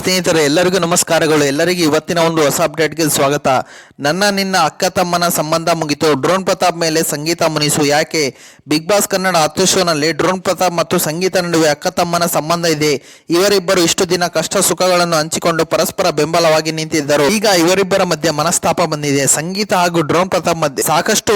ಸ್ನೇಹಿತರೆ, ಎಲ್ಲರಿಗೂ ನಮಸ್ಕಾರಗಳು. ಎಲ್ಲರಿಗೂ ಇವತ್ತಿನ ಒಂದು ಹೊಸ ಅಪ್ಡೇಟ್ಗೆ ಸ್ವಾಗತ. ನಿನ್ನ ಅಕ್ಕ ತಮ್ಮನ ಸಂಬಂಧ ಮುಗಿತು. ಡ್ರೋನ್ ಪ್ರತಾಪ್ ಮೇಲೆ ಸಂಗೀತ ಮುನಿಸು. ಯಾಕೆ? ಬಿಗ್ ಬಾಸ್ ಕನ್ನಡ 10 ಶೋನಲ್ಲಿ ಡ್ರೋನ್ ಪ್ರತಾಪ್ ಮತ್ತು ಸಂಗೀತ ನಡುವೆ ಅಕ್ಕ ತಮ್ಮನ ಸಂಬಂಧ ಇದೆ. ಇವರಿಬ್ಬರು ಇಷ್ಟು ದಿನ ಕಷ್ಟ ಸುಖಗಳನ್ನು ಹಂಚಿಕೊಂಡು ಪರಸ್ಪರ ಬೆಂಬಲವಾಗಿ ನಿಂತಿದ್ದರು. ಈಗ ಇವರಿಬ್ಬರ ಮಧ್ಯೆ ಮನಸ್ತಾಪ ಬಂದಿದೆ. ಸಂಗೀತ ಹಾಗೂ ಡ್ರೋನ್ ಪ್ರತಾಪ್ ಮಧ್ಯೆ ಸಾಕಷ್ಟು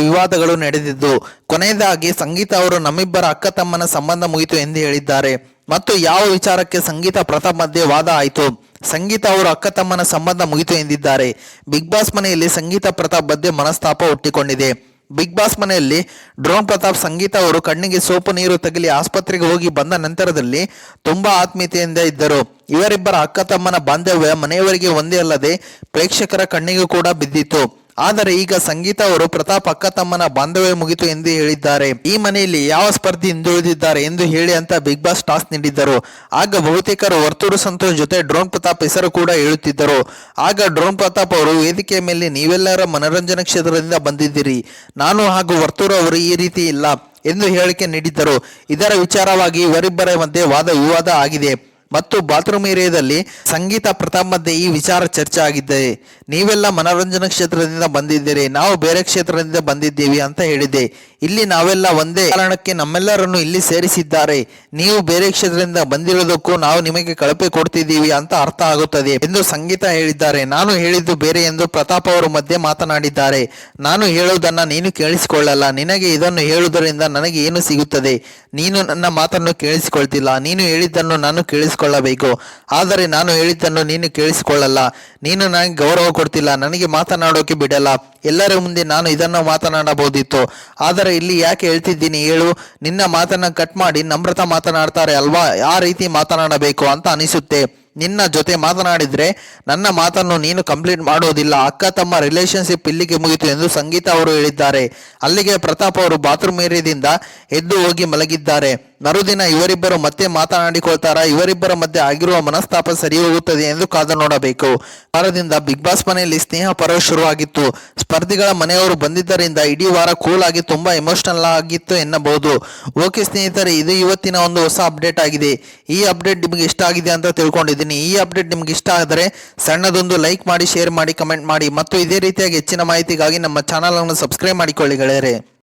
ವಿವಾದಗಳು ನಡೆದಿದ್ದು, ಕೊನೆಯದಾಗಿ ಸಂಗೀತ ಅವರು ನಮ್ಮಿಬ್ಬರ ಅಕ್ಕ ತಮ್ಮನ ಸಂಬಂಧ ಮುಗಿತು ಎಂದು ಹೇಳಿದ್ದಾರೆ. ಮತ್ತು ಯಾವ ವಿಚಾರಕ್ಕೆ ಸಂಗೀತ ಪ್ರತಾಪ್ ಮಧ್ಯೆ ವಾದ ಆಯಿತು? ಸಂಗೀತ ಅವರು ಅಕ್ಕ ತಮ್ಮನ ಸಂಬಂಧ ಮುಗಿತು ಎಂದಿದ್ದಾರೆ. ಬಿಗ್ ಬಾಸ್ ಮನೆಯಲ್ಲಿ ಸಂಗೀತ ಪ್ರತಾಪ್ ಮಧ್ಯೆ ಮನಸ್ತಾಪ ಹುಟ್ಟಿಕೊಂಡಿದೆ. ಬಿಗ್ ಬಾಸ್ ಮನೆಯಲ್ಲಿ ಡ್ರೋನ್ ಪ್ರತಾಪ್ ಸಂಗೀತ ಅವರು ಕಣ್ಣಿಗೆ ಸೋಪು ನೀರು ತಗಲಿ ಆಸ್ಪತ್ರೆಗೆ ಹೋಗಿ ಬಂದ ನಂತರದಲ್ಲಿ ತುಂಬಾ ಆತ್ಮೀಯತೆಯಿಂದ ಇದ್ದರು. ಇವರಿಬ್ಬರ ಅಕ್ಕ ತಮ್ಮನ ಬಾಂಧವ್ಯ ಮನೆಯವರಿಗೆ ಒಂದೇ ಅಲ್ಲದೆ ಪ್ರೇಕ್ಷಕರ ಕಣ್ಣಿಗೂ ಕೂಡ ಬಿದ್ದಿತ್ತು. ಆದರೆ ಈಗ ಸಂಗೀತ ಅವರು ಪ್ರತಾಪ್ ಅಕ್ಕ ತಮ್ಮನ ಬಾಂಧವ್ಯ ಮುಗಿತು ಎಂದು ಹೇಳಿದ್ದಾರೆ. ಈ ಮನೆಯಲ್ಲಿ ಯಾವ ಸ್ಪರ್ಧಿ ಹಿಂದುಳಿದಿದ್ದಾರೆ ಎಂದು ಹೇಳಿ ಅಂತ ಬಿಗ್ ಬಾಸ್ ಟಾಸ್ ನೀಡಿದ್ದರು. ಆಗ ಬಹುತೇಕರು ವರ್ತೂರು ಸಂತೋಷ್ ಜೊತೆ ಡ್ರೋನ್ ಪ್ರತಾಪ್ ಹೆಸರು ಕೂಡ ಹೇಳುತ್ತಿದ್ದರು. ಆಗ ಡ್ರೋನ್ ಪ್ರತಾಪ್ ಅವರು ವೇದಿಕೆಯ ಮೇಲೆ ನೀವೆಲ್ಲರ ಮನರಂಜನಾ ಕ್ಷೇತ್ರದಿಂದ ಬಂದಿದ್ದೀರಿ, ನಾನು ಹಾಗೂ ವರ್ತೂರು ಅವರು ಈ ರೀತಿ ಇಲ್ಲ ಎಂದು ಹೇಳಿಕೆ ನೀಡಿದ್ದರು. ಇದರ ವಿಚಾರವಾಗಿ ಇವರಿಬ್ಬರ ಮಧ್ಯೆ ವಾದ ವಿವಾದ ಆಗಿದೆ ಮತ್ತು ಬಾತ್ರೂಮ್ ಏರಿಯಾದಲ್ಲಿ ಸಂಗೀತ ಪ್ರತಾಪ್ ಮಧ್ಯೆ ಈ ವಿಚಾರ ಚರ್ಚೆ ಆಗಿದ್ದೆ. ನೀವೆಲ್ಲ ಮನೋರಂಜನಾ ಕ್ಷೇತ್ರದಿಂದ ಬಂದಿದ್ದೀರಿ, ನಾವು ಬೇರೆ ಕ್ಷೇತ್ರದಿಂದ ಬಂದಿದ್ದೀವಿ ಅಂತ ಹೇಳಿದೆ. ಇಲ್ಲಿ ನಾವೆಲ್ಲ ಒಂದೇ ಕಾರಣಕ್ಕೆ ನಮ್ಮೆಲ್ಲರನ್ನು ಇಲ್ಲಿ ಸೇರಿಸಿದ್ದಾರೆ. ನೀವು ಬೇರೆ ಕ್ಷೇತ್ರದಿಂದ ಬಂದಿರೋದಕ್ಕೂ ನಾವು ನಿಮಗೆ ಕಳಪೆ ಕೊಡ್ತಿದ್ದೀವಿ ಅಂತ ಅರ್ಥ ಆಗುತ್ತದೆ ಎಂದು ಸಂಗೀತ ಹೇಳಿದ್ದಾರೆ. ನಾನು ಹೇಳಿದ್ದು ಬೇರೆ ಎಂದು ಪ್ರತಾಪ್ ಅವರು ಮಧ್ಯೆ ಮಾತನಾಡಿದ್ದಾರೆ. ನಾನು ಹೇಳುವುದನ್ನ ನೀನು ಕೇಳಿಸಿಕೊಳ್ಳಲ್ಲ. ನಿನಗೆ ಇದನ್ನು ಹೇಳುವುದರಿಂದ ನನಗೆ ಏನು ಸಿಗುತ್ತದೆ? ನೀನು ನನ್ನ ಮಾತನ್ನು ಕೇಳಿಸಿಕೊಳ್ತಿಲ್ಲ. ನೀನು ಹೇಳಿದ್ದನ್ನು ನಾನು ಕೇಳಿಸಿಕೊಳ್ಳಬೇಕು, ಆದರೆ ನಾನು ಹೇಳಿದ್ದನ್ನು ನೀನು ಕೇಳಿಸಿಕೊಳ್ಳಲ್ಲ. ನೀನು ನನಗೆ ಗೌರವ ಕೊಡ್ತಿಲ್ಲ, ನನಗೆ ಮಾತನಾಡೋಕೆ ಬಿಡಲ್ಲ. ಎಲ್ಲರ ಮುಂದೆ ನಾನು ಇದನ್ನು ಮಾತನಾಡಬಹುದಿತ್ತು, ಆದರೆ ಇಲ್ಲಿ ಯಾಕೆ ಹೇಳ್ತಿದ್ದೀನಿ ಹೇಳು? ನಿನ್ನ ಮಾತನ್ನ ಕಟ್ ಮಾಡಿ ನಮ್ರತಾ ಮಾತನಾಡ್ತಾರೆ ಅಲ್ವಾ, ಆ ರೀತಿ ಮಾತನಾಡಬೇಕು ಅಂತ ಅನಿಸುತ್ತೆ. ನಿನ್ನ ಜೊತೆ ಮಾತನಾಡಿದ್ರೆ ನನ್ನ ಮಾತನ್ನು ನೀನು ಕಂಪ್ಲೀಟ್ ಮಾಡೋದಿಲ್ಲ. ಅಕ್ಕ ತಮ್ಮ ರಿಲೇಶನ್ಶಿಪ್ ಇಲ್ಲಿಗೆ ಮುಗಿತು ಎಂದು ಸಂಗೀತ ಅವರು ಹೇಳಿದ್ದಾರೆ. ಅಲ್ಲಿಗೆ ಪ್ರತಾಪ್ ಅವರು ಬಾತ್ರೂಮ್ ಏರಿಯಾದಿಂದ ಎದ್ದು ಹೋಗಿ ಮಲಗಿದ್ದಾರೆ. ಮರುದಿನ ಇವರಿಬ್ಬರು ಮತ್ತೆ ಮಾತನಾಡಿಕೊಳ್ತಾರ? ಇವರಿಬ್ಬರ ಮಧ್ಯೆ ಆಗಿರುವ ಮನಸ್ತಾಪ ಸರಿ ಹೋಗುತ್ತದೆ ಎಂದು ಕಾದು ನೋಡಬೇಕು. ವಾರದಿಂದ ಬಿಗ್ ಬಾಸ್ ಮನೆಯಲ್ಲಿ ಸ್ನೇಹ ಪರ್ವ ಶುರುವಾಗಿತ್ತು. ಸ್ಪರ್ಧಿಗಳ ಮನೆಯವರು ಬಂದಿದ್ದರಿಂದ ಇಡೀ ವಾರ ಕೂಲ್ ಆಗಿ ತುಂಬಾ ಎಮೋಷನಲ್ ಆಗಿತ್ತು ಎನ್ನಬಹುದು. ಓಕೆ ಸ್ನೇಹಿತರೆ, ಇದು ಇವತ್ತಿನ ಒಂದು ಹೊಸ ಅಪ್ಡೇಟ್ ಆಗಿದೆ. ಈ ಅಪ್ಡೇಟ್ ನಿಮಗೆ ಇಷ್ಟ ಆಗಿದೆ ಅಂತ ತಿಳ್ಕೊಂಡಿದ್ದೀನಿ. ಈ ಅಪ್ಡೇಟ್ ನಿಮ್ಗೆ ಇಷ್ಟ ಆದರೆ ಸಣ್ಣದೊಂದು ಲೈಕ್ ಮಾಡಿ, ಶೇರ್ ಮಾಡಿ, ಕಮೆಂಟ್ ಮಾಡಿ ಮತ್ತು ಇದೇ ರೀತಿಯಾಗಿ ಹೆಚ್ಚಿನ ಮಾಹಿತಿಗಾಗಿ ನಮ್ಮ ಚಾನಲ್ ಅನ್ನು ಸಬ್ಸ್ಕ್ರೈಬ್ ಮಾಡಿಕೊಳ್ಳಿ ಗೆಳೆಯರೆ.